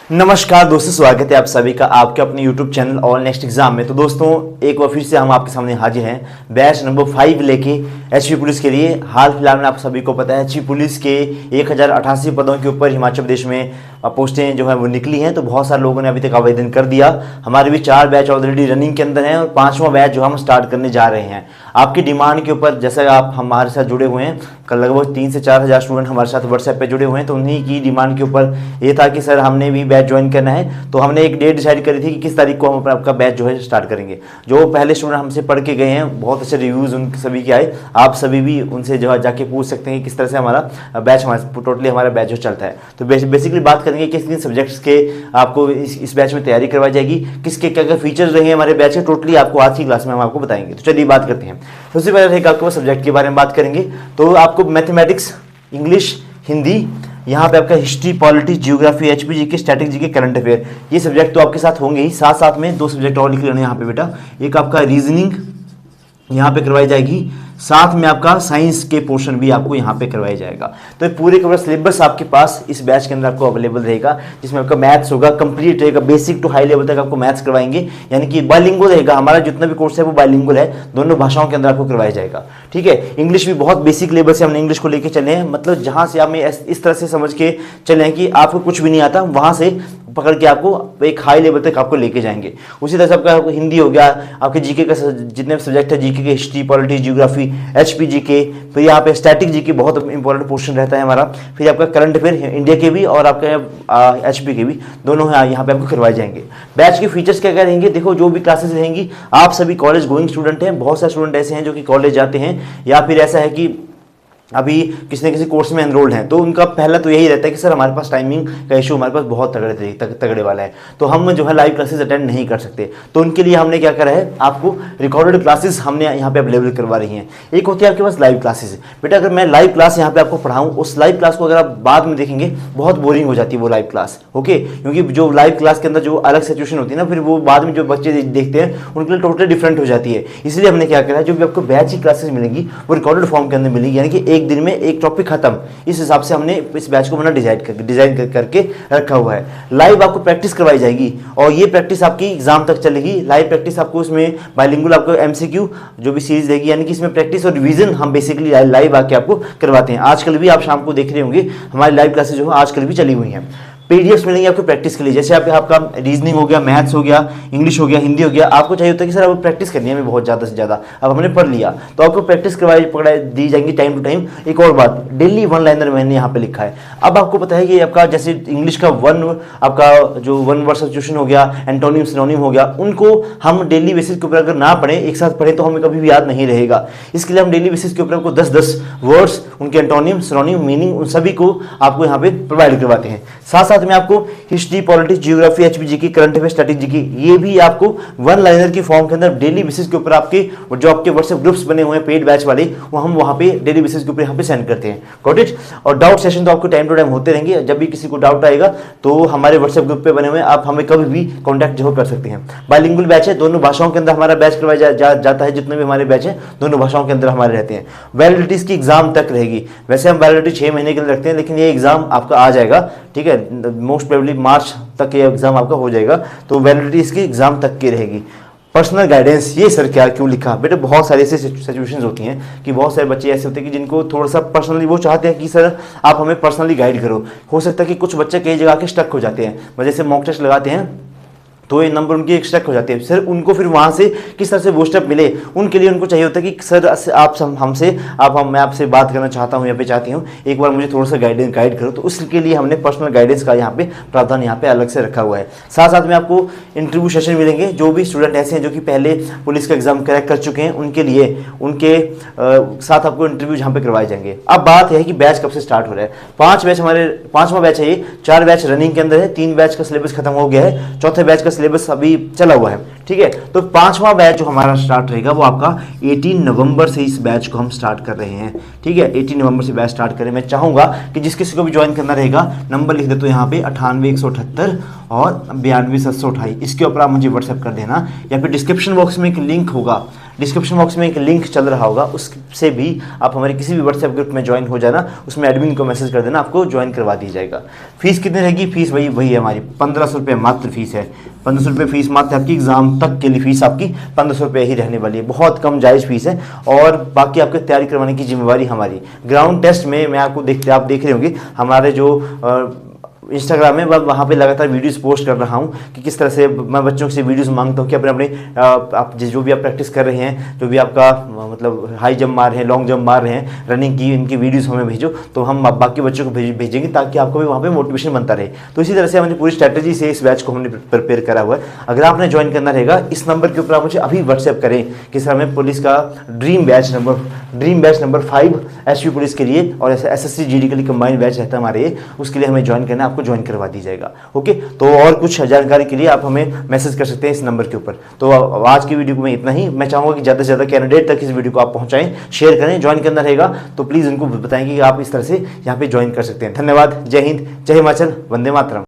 नमस्कार दोस्तों, स्वागत है आप सभी का आपके अपने YouTube channel all next exam में। तो दोस्तों एक बार फिर से हम आपके सामने हाजिर हैं बैच नंबर 5 लेके एचपी पुलिस के लिए। हाल फिलहाल में आप सभी को पता है एचपी पुलिस के 1088 पदों के ऊपर हिमाचल प्रदेश में पोस्टें जो है वो निकली हैं। तो बहुत सारे लोगों ने अभी तक आवेदन कर दिया। हमारे भी 4 बैच ऑलरेडी रनिंग के अंदर हैं और 5वां बैच जो हम स्टार्ट करने जा रहे हैं। आपकी डिमांड के ऊपर जैसा आप हमारे साथ जुड़े हुए हैं, कल लगभग 3 से 4 हज़ार स्टूडेंट हमारे साथ व्हाट्सएप पे जुड़े हुए हैं। तो उन्हीं की डिमांड के ऊपर ये था कि सर हमने भी बैच ज्वाइन करना है। तो हमने एक डेट डिसाइड करी थी कि किस तारीख को हम आपका बैच जो है स्टार्ट करेंगे। जो पहले स्टूडेंट हमसे पढ़ के गए हैं, बहुत अच्छे रिव्यूज़ उन सभी के आए। आप सभी भी उनसे जो है जाके पूछ सकते हैं किस तरह से हमारा बैच टोटली हमारा बैच जो चलता है। तो बेसिकली बात करेंगे किस किन सब्जेक्ट्स के आपको इस बैच में तैयारी करवाई जाएगी, किसके क्या क्या फीचर्स रहेंगे हमारे बैच के, टोटली आपको आज की क्लास में हम आपको बताएंगे। तो चलिए बात करते हैं। सबसे पहले रहेगा आपको सब्जेक्ट के बारे में बात करेंगे। तो आपको मैथमेटिक्स, इंग्लिश, हिंदी, यहाँ पे आपका history, politics, geography, HP GK, static GK, current affair, ये सब्जेक्ट तो आपके साथ होंगे ही। साथ साथ में 2 सब्जेक्ट और लिख लेना यहाँ पे बेटा। एक आपका रीजनिंग यहाँ पे करवाई जाएगी, साथ में आपका साइंस के पोर्शन भी आपको यहाँ पे करवाया जाएगा। तो ये पूरे का पूरा सिलेबस आपके पास इस बैच के अंदर आपको अवेलेबल रहेगा, जिसमें आपका मैथ्स होगा, कंप्लीट रहेगा, बेसिक टू हाई लेवल तक आपको मैथ्स करवाएंगे। यानी कि बाइलिंगुअल रहेगा, हमारा जितना भी कोर्स है वो बाइलिंगुअल है, दोनों भाषाओं के अंदर आपको करवाया जाएगा। ठीक है। इंग्लिश भी बहुत बेसिक लेवल से हमने इंग्लिश को लेकर चले हैं, मतलब जहाँ से आप इस तरह से समझ के चले हैं कि आपको कुछ भी नहीं आता, वहाँ से पकड़ के आपको एक हाई लेवल तक आपको लेके जाएंगे। उसी तरह से आपका हिंदी हो गया, आपके जीके का जितने भी सब्जेक्ट है, जीके के history, politics, geography, HP GK, फिर यहाँ पे स्टैटिक जीके बहुत इंपॉर्टेंट पोर्शन रहता है हमारा। फिर आपका करंट अफेयर इंडिया के भी और आपका एचपी के भी, दोनों यहाँ पे आपको करवाए जाएंगे। बैच के फीचर्स क्या क्या रहेंगे, देखो जो भी क्लासेस रहेंगी, आप सभी कॉलेज गोइंग स्टूडेंट हैं। बहुत सारे स्टूडेंट ऐसे हैं जो कि कॉलेज जाते हैं, या फिर ऐसा है कि अभी किसी न किसी कोर्स में एनरोल्ड हैं। तो उनका पहला तो यही रहता है कि सर हमारे पास टाइमिंग का इशू हमारे पास बहुत तगड़े वाला है, तो हम जो है लाइव क्लासेस अटेंड नहीं कर सकते। तो उनके लिए हमने क्या करा है, आपको रिकॉर्डेड क्लासेस हमने यहाँ पे अवेलेबल करवा रही हैं। एक होती है आपके पास लाइव क्लासेस। बेटा अगर मैं लाइव क्लास यहाँ पे आपको पढ़ाऊँ, उस लाइव क्लास को अगर आप बाद में देखेंगे बहुत बोरिंग हो जाती है वो लाइव क्लास। ओके, क्योंकि जो लाइव क्लास के अंदर जो अलग सिचुएशन होती है ना, फिर वो बाद में जो बच्चे देखते हैं उनके लिए टोटली डिफरेंट हो जाती है। इसलिए हमने क्या करा है, जो भी आपको बैच की क्लासेस मिलेंगी वो रिकॉर्डेड फॉर्म के अंदर मिलेगी, यानी कि एक दिन में एक खत्म। इस हिसाब से हमने इस बैच को बना डिजाइन करके रखा हुआ है। लाइव आपको प्रैक्टिस करवाई जाएगी और ये प्रैक्टिस आपकी एग्जाम तक चलेगी। लाइव प्रैक्टिस आपको इसमें बाइलिंगुअल आपको एमसीक्यू जो भी सीरीज रहेगी, यानी कि इसमें प्रैक्टिस और रिवीजन हम बेसिकली लाइव आके आपको करवाते हैं। आजकल भी आप शाम को देख रहे होंगे हमारी लाइव क्लासेस जो है आजकल भी चली हुई हैं। पीडीएफ्स मिलेंगे आपको प्रैक्टिस के लिए, जैसे आपका रीजनिंग हो गया, मैथ्स हो गया, इंग्लिश हो गया, हिंदी हो गया। आपको चाहिए होता है कि सर आपको प्रैक्टिस करनी है हमें बहुत ज़्यादा से ज़्यादा, अब हमने पढ़ लिया, तो आपको प्रैक्टिस पकड़ाई दी जाएंगी टाइम टू टाइम। एक और बात, डेली 1 लाइनर मैंने यहाँ पे लिखा है। अब आपको पता है कि आपका जैसे इंग्लिश का आपका जो 1 वर्ड सब्स्टिट्यूशन हो गया, एंटोनिम सिनोनिम हो गया, उनको हम डेली बेसिस के ऊपर अगर ना पढ़ें, एक साथ पढ़ें, तो हमें कभी भी याद नहीं रहेगा। इसके लिए हम डेली बेसिस के ऊपर आपको 10-10 वर्ड्स, उनके एंटोनिम, सिनोनिम, मीनिंग, उन सभी को आपको यहाँ पे प्रोवाइड करवाते हैं। साथ साथ में आपको history, politics, geography, HP GK, current affair, static GK, ये भी आपको 1 लाइनर की फॉर्म के अंदर डेली बेसिस के ऊपर आपके जो आपके व्हाट्सएप ग्रुप्स बने हुए हैं पेड बैच वाले, वो हम वहाँ पे डेली बेसिस के ऊपर यहाँ पे सेंड करते हैं। Got it. और डाउट सेशन तो आपको टाइम टू टाइम होते रहेंगे। जब भी किसी को डाउट आएगा तो हमारे व्हाट्सएप ग्रुप पे बने हुए आप हमें कभी भी कॉन्टैक्ट जो कर सकते हैं। बाइलिंगुअल बैच है, दोनों भाषाओं के अंदर हमारा बैच करवाया जाता है। जितने भी हमारे बैच है दोनों भाषाओं के अंदर हमारे रहते हैं। वैलिडिटी इसकी एग्जाम तक रहेगी। वैसे हम वैलिडिटी 6 महीने के लिए रखते हैं, लेकिन ये एग्जाम आपका आ जाएगा, ठीक है, मोस्ट प्रोबेबली मार्च तक ये एग्जाम आपका हो जाएगा। तो वैलिडिटी इसकी एग्जाम तक की रहेगी। पर्सनल गाइडेंस, ये सर क्या क्यों लिखा बेटे, बहुत सारे ऐसे सिचुएशंस होती हैं कि बहुत सारे बच्चे ऐसे होते हैं कि जिनको थोड़ा सा पर्सनली वो चाहते हैं कि सर आप हमें पर्सनली गाइड करो। हो सकता है कि कुछ बच्चे कई जगह के स्टक हो जाते हैं, जैसे मॉक टेस्ट लगाते हैं तो ये नंबर उनकी एक स्टक हो जाती है। सर उनको फिर वहाँ से किस तरह से बूस्टअप मिले, उनके लिए उनको चाहिए होता है कि सर आप हमसे मैं आपसे बात करना चाहता हूँ या पे चाहती हूँ, एक बार मुझे थोड़ा सा गाइड करो। तो उसके लिए हमने पर्सनल गाइडेंस का यहाँ पे प्रावधान यहाँ पे अलग से रखा हुआ है। साथ साथ में आपको इंटरव्यू सेशन मिलेंगे। जो भी स्टूडेंट ऐसे हैं जो कि पहले पुलिस का एग्जाम क्रैक कर चुके हैं, उनके लिए उनके साथ आपको इंटरव्यू यहाँ पे करवाए जाएंगे। अब बात है कि बैच कब से स्टार्ट हो रहा है। 5 बैच हमारे 5वां बैच है ये। 4 बैच रनिंग के अंदर है, 3 बैच का सिलेबस खत्म हो गया है, चौथे बैच का सिलेबस अभी चला हुआ है। ठीक है। तो 5वां बैच जो हमारा स्टार्ट रहेगा वो आपका 18 नवंबर से इस बैच को हम स्टार्ट कर रहे हैं, ठीक है। 18 नवंबर से बैच स्टार्ट करें। मैं चाहूंगा कि जिस किसी को भी ज्वाइन करना रहेगा, नंबर लिख दे तो यहाँ पे 98 178 और 92 728, इसके ऊपर आप मुझे व्हाट्सएप कर देना, या फिर डिस्क्रिप्शन बॉक्स में एक लिंक होगा, डिस्क्रिप्शन बॉक्स में एक लिंक चल रहा होगा, उससे भी आप हमारे किसी भी व्हाट्सएप ग्रुप में ज्वाइन हो जाना, उसमें एडमिन को मैसेज कर देना, आपको ज्वाइन करवा दी जाएगा। फीस कितनी रहेगी? फीस वही है हमारी 1500 रुपये मात्र फीस है। 1500 रुपये फीस मात्र आपकी एग्जाम तक के लिए फीस आपकी 1500 रुपये ही रहने वाली है, बहुत कम जायज़ फीस है। और बाकी आपकी तैयारी करवाने की जिम्मेवारी हमारी। ग्राउंड टेस्ट में मैं आपको आप देख रहे होंगे हमारे जो इंस्टाग्राम में, वहाँ पे लगातार वीडियोस पोस्ट कर रहा हूँ कि किस तरह से मैं बच्चों से वीडियोस मांगता हूँ कि अपने आप जो भी आप प्रैक्टिस कर रहे हैं, जो भी आपका मतलब हाई जंप मार रहे हैं, लॉन्ग जंप मार रहे हैं, रनिंग की, इनकी वीडियोस हमें भेजो, तो हम बाकी बच्चों को भेजेंगे ताकि आपको भी वहाँ पे मोटिवेशन बनता रहे। तो इसी तरह से हमने पूरी स्ट्रैटेजी से इस बैच को हमने प्रिपेयर करा हुआ है। अगर आपने ज्वाइन करना रहेगा, इस नंबर के ऊपर आप मुझे अभी व्हाट्सएप करें कि सर हमें पुलिस का dream batch number 5 HP police के लिए और एसएससी जीडी के लिए कंबाइंड बैच रहता है हमारे, उसके लिए हमें ज्वाइन करना है, आपको ज्वाइन करवा दी जाएगा। ओके, तो और कुछ जानकारी के लिए आप हमें मैसेज कर सकते हैं इस नंबर के ऊपर। तो आज की वीडियो में इतना ही। मैं चाहूंगा कि ज़्यादा से ज़्यादा कैंडिडेट तक इस वीडियो को आप पहुंचाएं, शेयर करें। ज्वाइन करना रहेगा तो प्लीज़ उनको बताएं कि आप इस तरह से यहाँ पे ज्वाइन कर सकते हैं। धन्यवाद। जय हिंद, जय हिमाचल, वंदे मातरम।